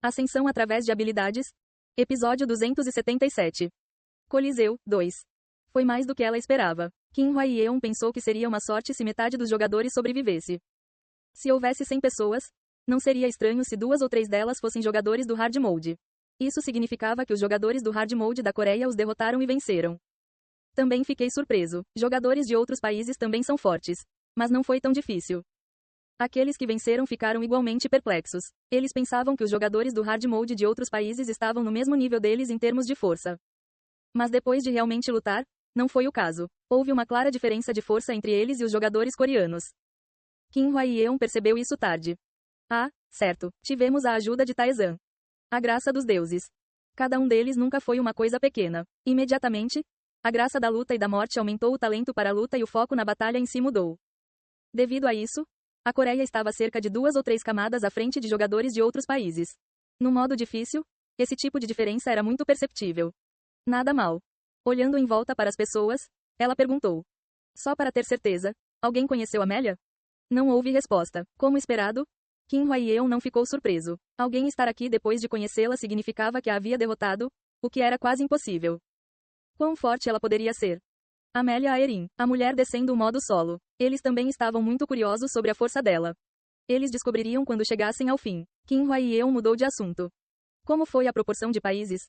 Ascensão através de habilidades. Episódio 277. Coliseu, 2. Foi mais do que ela esperava. Kim Hwa-yeon pensou que seria uma sorte se metade dos jogadores sobrevivesse. Se houvesse 100 pessoas, não seria estranho se 2 ou 3 delas fossem jogadores do Hard Mode. Isso significava que os jogadores do Hard Mode da Coreia os derrotaram e venceram. Também fiquei surpreso. Jogadores de outros países também são fortes. Mas não foi tão difícil. Aqueles que venceram ficaram igualmente perplexos. Eles pensavam que os jogadores do Hard Mode de outros países estavam no mesmo nível deles em termos de força. Mas depois de realmente lutar, não foi o caso. Houve uma clara diferença de força entre eles e os jogadores coreanos. Kim Hwa-yeon percebeu isso tarde. Ah, certo. Tivemos a ajuda de Taezan. A graça dos deuses. Cada um deles nunca foi uma coisa pequena. Imediatamente, a graça da luta e da morte aumentou o talento para a luta e o foco na batalha em si mudou. Devido a isso, a Coreia estava cerca de 2 ou 3 camadas à frente de jogadores de outros países. No modo difícil, esse tipo de diferença era muito perceptível. Nada mal. Olhando em volta para as pessoas, ela perguntou. Só para ter certeza, alguém conheceu Amélia? Não houve resposta. Como esperado, Kim Hwa-yeon não ficou surpreso. Alguém estar aqui depois de conhecê-la significava que a havia derrotado, o que era quase impossível. Quão forte ela poderia ser? Amélia Aerin, a mulher descendo o modo solo. Eles também estavam muito curiosos sobre a força dela. Eles descobririam quando chegassem ao fim. Kim Hwa-yeon mudou de assunto. Como foi a proporção de países?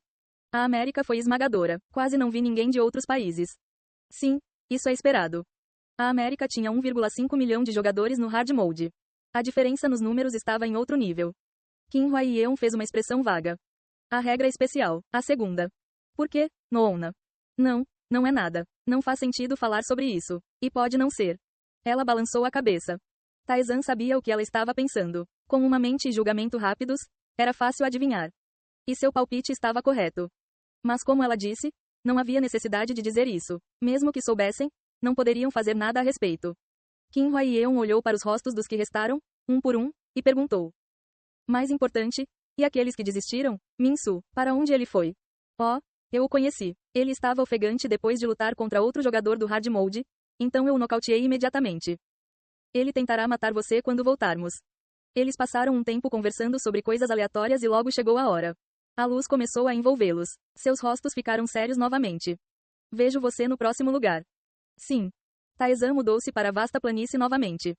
A América foi esmagadora. Quase não vi ninguém de outros países. Sim, isso é esperado. A América tinha 1,5 milhão de jogadores no Hard Mode. A diferença nos números estava em outro nível. Kim Hwa-yeon fez uma expressão vaga. A regra especial, a segunda. Por quê, Noona? Não, não é nada. Não faz sentido falar sobre isso. E pode não ser. Ela balançou a cabeça. Taezan sabia o que ela estava pensando. Com uma mente e julgamento rápidos, era fácil adivinhar. E seu palpite estava correto. Mas como ela disse, não havia necessidade de dizer isso. Mesmo que soubessem, não poderiam fazer nada a respeito. Kim Hwa-yeon olhou para os rostos dos que restaram, um por um, e perguntou. Mais importante, e aqueles que desistiram? Min-soo, para onde ele foi? Oh, eu o conheci. Ele estava ofegante depois de lutar contra outro jogador do Hard Mode, então eu o nocauteei imediatamente. Ele tentará matar você quando voltarmos. Eles passaram um tempo conversando sobre coisas aleatórias e logo chegou a hora. A luz começou a envolvê-los. Seus rostos ficaram sérios novamente. Vejo você no próximo lugar. Sim. Taezan mudou-se para a vasta planície novamente.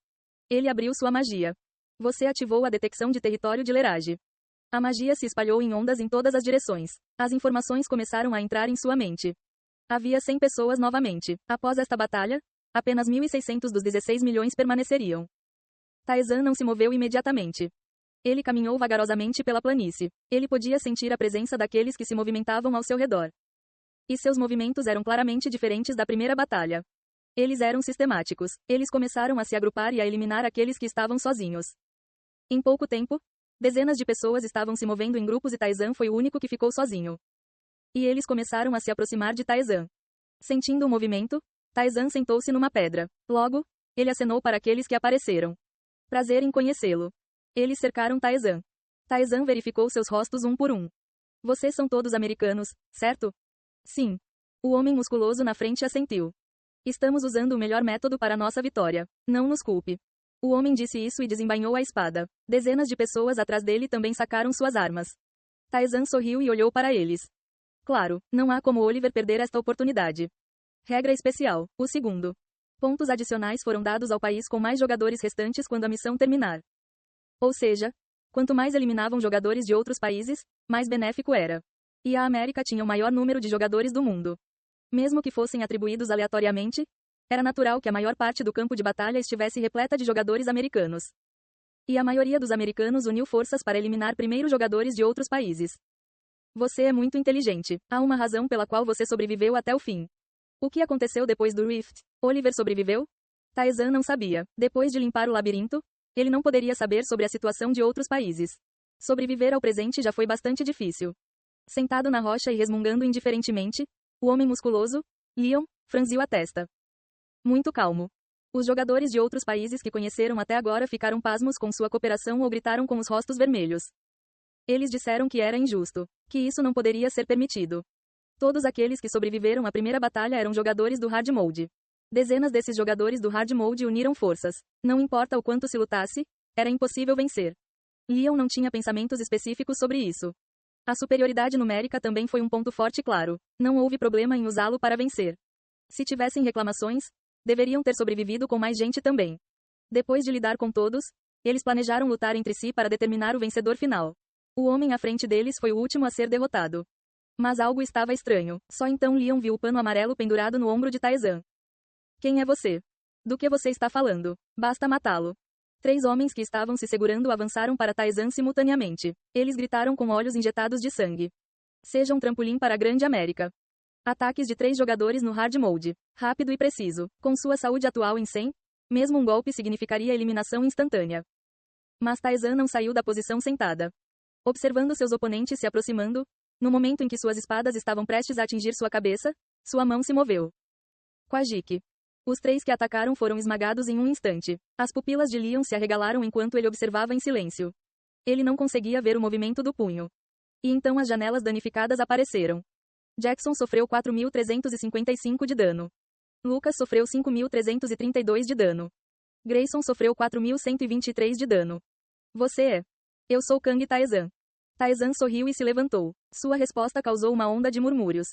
Ele abriu sua magia. Você ativou a detecção de território de Lerage. A magia se espalhou em ondas em todas as direções. As informações começaram a entrar em sua mente. Havia 100 pessoas novamente. Após esta batalha, apenas 1.600 dos 16 milhões permaneceriam. Taezan não se moveu imediatamente. Ele caminhou vagarosamente pela planície. Ele podia sentir a presença daqueles que se movimentavam ao seu redor. E seus movimentos eram claramente diferentes da primeira batalha. Eles eram sistemáticos. Eles começaram a se agrupar e a eliminar aqueles que estavam sozinhos. Em pouco tempo, dezenas de pessoas estavam se movendo em grupos e Taezan foi o único que ficou sozinho. E eles começaram a se aproximar de Taezan. Sentindo o movimento, Taezan sentou-se numa pedra. Logo, ele acenou para aqueles que apareceram. Prazer em conhecê-lo. Eles cercaram Taezan. Taezan verificou seus rostos um por um. Vocês são todos americanos, certo? Sim. O homem musculoso na frente assentiu. Estamos usando o melhor método para nossa vitória. Não nos culpe. O homem disse isso e desembainhou a espada. Dezenas de pessoas atrás dele também sacaram suas armas. Taezan sorriu e olhou para eles. Claro, não há como Oliver perder esta oportunidade. Regra especial. O segundo. Pontos adicionais foram dados ao país com mais jogadores restantes quando a missão terminar. Ou seja, quanto mais eliminavam jogadores de outros países, mais benéfico era. E a América tinha o maior número de jogadores do mundo. Mesmo que fossem atribuídos aleatoriamente, era natural que a maior parte do campo de batalha estivesse repleta de jogadores americanos. E a maioria dos americanos uniu forças para eliminar primeiro jogadores de outros países. Você é muito inteligente. Há uma razão pela qual você sobreviveu até o fim. O que aconteceu depois do Rift? Oliver sobreviveu? Taezan não sabia. Depois de limpar o labirinto, ele não poderia saber sobre a situação de outros países. Sobreviver ao presente já foi bastante difícil. Sentado na rocha e resmungando indiferentemente, o homem musculoso, Leon, franziu a testa. Muito calmo. Os jogadores de outros países que conheceram até agora ficaram pasmos com sua cooperação ou gritaram com os rostos vermelhos. Eles disseram que era injusto, que isso não poderia ser permitido. Todos aqueles que sobreviveram à primeira batalha eram jogadores do Hard Mode. Dezenas desses jogadores do Hard Mode uniram forças. Não importa o quanto se lutasse, era impossível vencer. Leon não tinha pensamentos específicos sobre isso. A superioridade numérica também foi um ponto forte e claro. Não houve problema em usá-lo para vencer. Se tivessem reclamações, deveriam ter sobrevivido com mais gente também. Depois de lidar com todos, eles planejaram lutar entre si para determinar o vencedor final. O homem à frente deles foi o último a ser derrotado. Mas algo estava estranho. Só então Leon viu o pano amarelo pendurado no ombro de Taezan. Quem é você? Do que você está falando? Basta matá-lo. 3 homens que estavam se segurando avançaram para Taezan simultaneamente. Eles gritaram com olhos injetados de sangue. Seja um trampolim para a Grande América. Ataques de 3 jogadores no hard mode. Rápido e preciso. Com sua saúde atual em 100, mesmo um golpe significaria eliminação instantânea. Mas Taezan não saiu da posição sentada. Observando seus oponentes se aproximando, no momento em que suas espadas estavam prestes a atingir sua cabeça, sua mão se moveu. Quajik. Os 3 que atacaram foram esmagados em um instante. As pupilas de Leon se arregalaram enquanto ele observava em silêncio. Ele não conseguia ver o movimento do punho. E então as janelas danificadas apareceram. Jackson sofreu 4.355 de dano. Lucas sofreu 5.332 de dano. Grayson sofreu 4.123 de dano. Você é. Eu sou Kang Taezan. Taezan sorriu e se levantou. Sua resposta causou uma onda de murmúrios.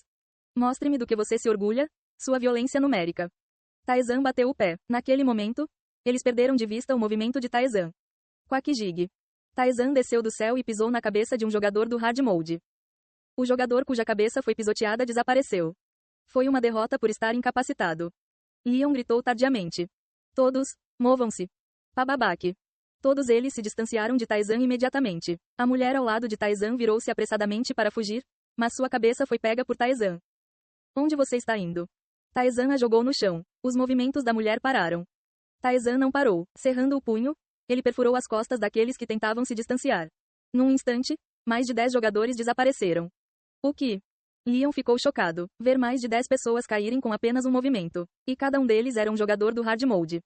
Mostre-me do que você se orgulha, sua violência numérica. Taezan bateu o pé. Naquele momento, eles perderam de vista o movimento de Taezan. Quackjig. Taezan desceu do céu e pisou na cabeça de um jogador do hard mode. O jogador cuja cabeça foi pisoteada desapareceu. Foi uma derrota por estar incapacitado. Leon gritou tardiamente. Todos, movam-se. Pababak. Todos eles se distanciaram de Taezan imediatamente. A mulher ao lado de Taezan virou-se apressadamente para fugir, mas sua cabeça foi pega por Taezan. Onde você está indo? Taezan a jogou no chão. Os movimentos da mulher pararam. Taezan não parou. Cerrando o punho, ele perfurou as costas daqueles que tentavam se distanciar. Num instante, mais de 10 jogadores desapareceram. O que? Leon ficou chocado. Ver mais de 10 pessoas caírem com apenas um movimento. E cada um deles era um jogador do hard mode.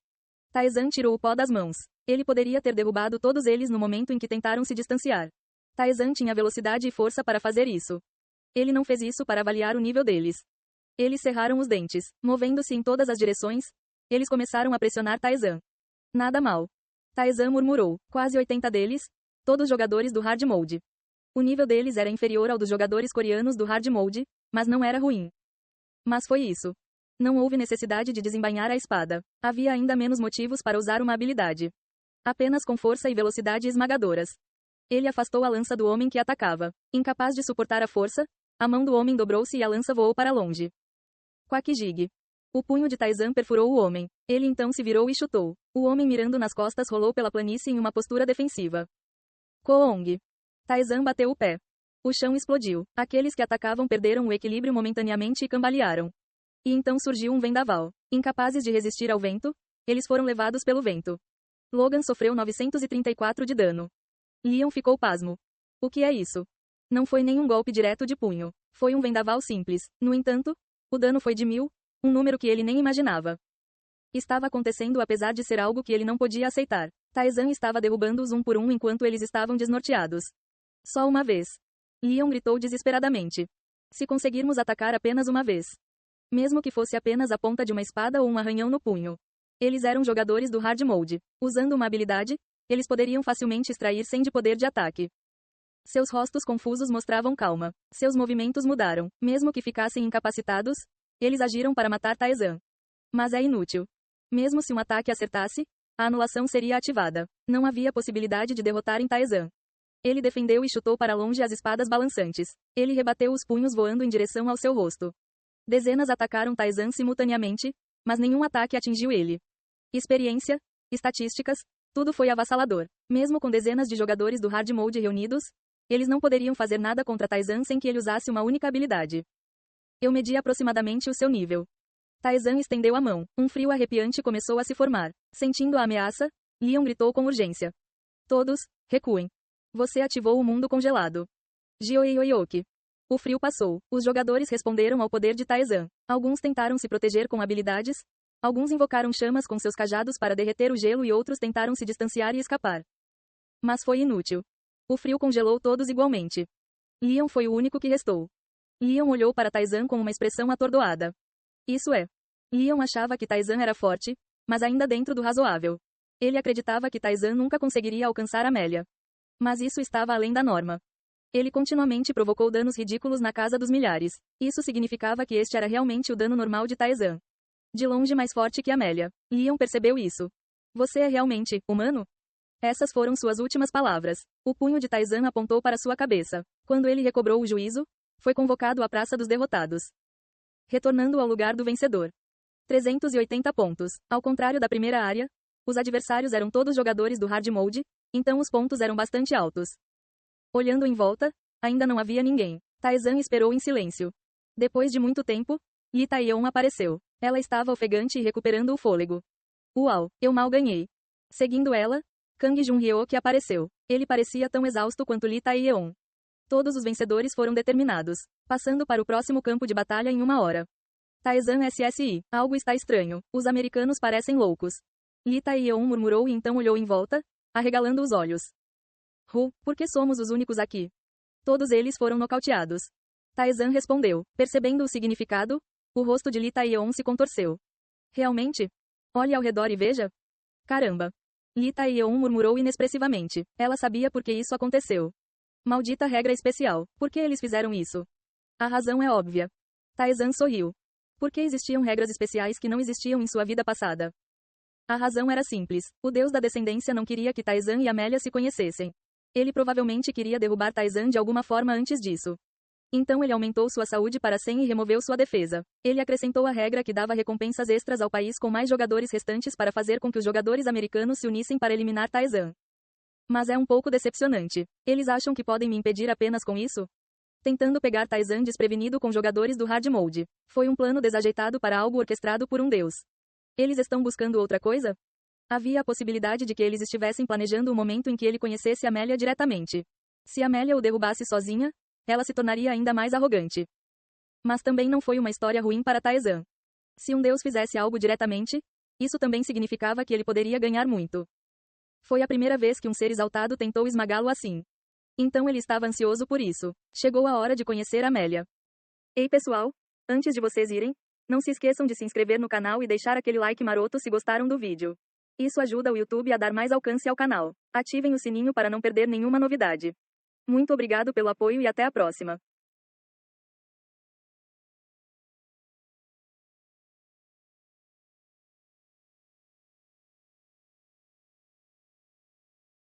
Taezan tirou o pó das mãos. Ele poderia ter derrubado todos eles no momento em que tentaram se distanciar. Taezan tinha velocidade e força para fazer isso. Ele não fez isso para avaliar o nível deles. Eles cerraram os dentes, movendo-se em todas as direções. Eles começaram a pressionar Taezan. Nada mal. Taezan murmurou. Quase 80 deles, todos jogadores do hard mode. O nível deles era inferior ao dos jogadores coreanos do hard mode, mas não era ruim. Mas foi isso. Não houve necessidade de desembainhar a espada. Havia ainda menos motivos para usar uma habilidade. Apenas com força e velocidade esmagadoras. Ele afastou a lança do homem que atacava. Incapaz de suportar a força, a mão do homem dobrou-se e a lança voou para longe. Quackjig. O punho de Taezan perfurou o homem. Ele então se virou e chutou. O homem mirando nas costas rolou pela planície em uma postura defensiva. Koong. Taezan bateu o pé. O chão explodiu. Aqueles que atacavam perderam o equilíbrio momentaneamente e cambalearam. E então surgiu um vendaval. Incapazes de resistir ao vento, eles foram levados pelo vento. Logan sofreu 934 de dano. Leon ficou pasmo. O que é isso? Não foi nenhum golpe direto de punho. Foi um vendaval simples. No entanto, o dano foi de 1000, um número que ele nem imaginava. Estava acontecendo apesar de ser algo que ele não podia aceitar. Taezan estava derrubando-os um por um enquanto eles estavam desnorteados. Só uma vez. Leon gritou desesperadamente. Se conseguirmos atacar apenas uma vez. Mesmo que fosse apenas a ponta de uma espada ou um arranhão no punho. Eles eram jogadores do hard mode. Usando uma habilidade, eles poderiam facilmente extrair 100 de poder de ataque. Seus rostos confusos mostravam calma. Seus movimentos mudaram. Mesmo que ficassem incapacitados, eles agiram para matar Taezan. Mas é inútil. Mesmo se um ataque acertasse, a anulação seria ativada. Não havia possibilidade de derrotarem Taezan. Ele defendeu e chutou para longe as espadas balançantes. Ele rebateu os punhos voando em direção ao seu rosto. Dezenas atacaram Taezan simultaneamente, mas nenhum ataque atingiu ele. Experiência, estatísticas, tudo foi avassalador. Mesmo com dezenas de jogadores do hard mode reunidos, eles não poderiam fazer nada contra Taezan sem que ele usasse uma única habilidade. Eu medi aproximadamente o seu nível. Taezan estendeu a mão. Um frio arrepiante começou a se formar. Sentindo a ameaça, Leon gritou com urgência. Todos, recuem. Você ativou o mundo congelado. Jioioyoki. O frio passou. Os jogadores responderam ao poder de Taezan. Alguns tentaram se proteger com habilidades. Alguns invocaram chamas com seus cajados para derreter o gelo e outros tentaram se distanciar e escapar. Mas foi inútil. O frio congelou todos igualmente. Leon foi o único que restou. Leon olhou para Taezan com uma expressão atordoada. Isso é. Leon achava que Taezan era forte, mas ainda dentro do razoável. Ele acreditava que Taezan nunca conseguiria alcançar Amélia. Mas isso estava além da norma. Ele continuamente provocou danos ridículos na casa dos milhares. Isso significava que este era realmente o dano normal de Tarzan. De longe mais forte que Amélia. Leon percebeu isso. Você é realmente humano? Essas foram suas últimas palavras. O punho de Tarzan apontou para sua cabeça. Quando ele recobrou o juízo, foi convocado à Praça dos Derrotados, retornando ao lugar do vencedor. 380 pontos. Ao contrário da primeira área, os adversários eram todos jogadores do hard mode, então os pontos eram bastante altos. Olhando em volta, ainda não havia ninguém. Tarzan esperou em silêncio. Depois de muito tempo, Lee Taeyeon apareceu. Ela estava ofegante e recuperando o fôlego. Uau, eu mal ganhei. Seguindo ela, Kang Jun-hyuk apareceu. Ele parecia tão exausto quanto Lee Taeyeon. Todos os vencedores foram determinados, passando para o próximo campo de batalha em 1 hora. Tarzan SSI. Algo está estranho. Os americanos parecem loucos. Lee Taeyeon murmurou e então olhou em volta, arregalando os olhos. Por que somos os únicos aqui? Todos eles foram nocauteados. Tarzan respondeu. Percebendo o significado, o rosto de Lee Taeyeon se contorceu. Realmente? Olhe ao redor e veja. Caramba. Lee Taeyeon murmurou inexpressivamente. Ela sabia por que isso aconteceu. Maldita regra especial. Por que eles fizeram isso? A razão é óbvia. Tarzan sorriu. Por que existiam regras especiais que não existiam em sua vida passada? A razão era simples. O deus da descendência não queria que Tarzan e Amélia se conhecessem. Ele provavelmente queria derrubar Tarzan de alguma forma antes disso. Então ele aumentou sua saúde para 100 e removeu sua defesa. Ele acrescentou a regra que dava recompensas extras ao país com mais jogadores restantes para fazer com que os jogadores americanos se unissem para eliminar Tarzan. Mas é um pouco decepcionante. Eles acham que podem me impedir apenas com isso? Tentando pegar Tarzan desprevenido com jogadores do hard mode. Foi um plano desajeitado para algo orquestrado por um deus. Eles estão buscando outra coisa? Havia a possibilidade de que eles estivessem planejando o momento em que ele conhecesse Amélia diretamente. Se Amélia o derrubasse sozinha, ela se tornaria ainda mais arrogante. Mas também não foi uma história ruim para Tarzan. Se um deus fizesse algo diretamente, isso também significava que ele poderia ganhar muito. Foi a primeira vez que um ser exaltado tentou esmagá-lo assim. Então ele estava ansioso por isso. Chegou a hora de conhecer Amélia. Ei pessoal, antes de vocês irem, não se esqueçam de se inscrever no canal e deixar aquele like maroto se gostaram do vídeo. Isso ajuda o YouTube a dar mais alcance ao canal. Ativem o sininho para não perder nenhuma novidade. Muito obrigado pelo apoio e até a próxima.